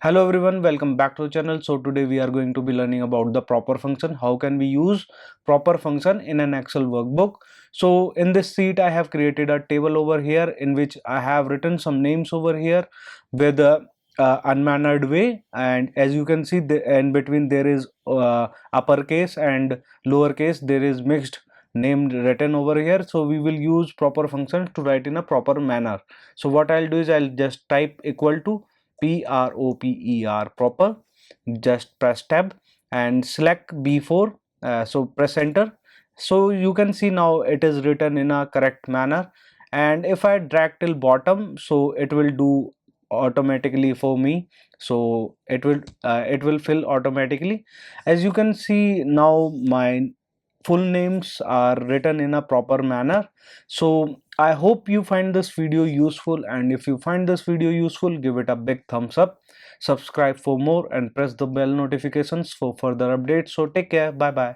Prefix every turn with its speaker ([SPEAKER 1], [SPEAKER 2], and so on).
[SPEAKER 1] Hello everyone, welcome back to the channel. So today we are going to be learning about the proper function. How can we use proper function in an Excel workbook? So in this sheet I have created a table over here in which I have written some names over here with a unmannered way, and as you can see in between there is uppercase and lowercase, there is mixed name written over here. So we will use proper function to write in a proper manner. So what I'll do is I'll just type equal to proper, just press tab and select B4, so press enter. So you can see now it is written in a correct manner, and if I drag till bottom, so it will do automatically for me. So it will fill automatically. As you can see now, my full names are written in a proper manner. So I hope you find this video useful, and if you find this video useful, give it a big thumbs up, subscribe for more, and press the bell notifications for further updates. So take care, bye bye.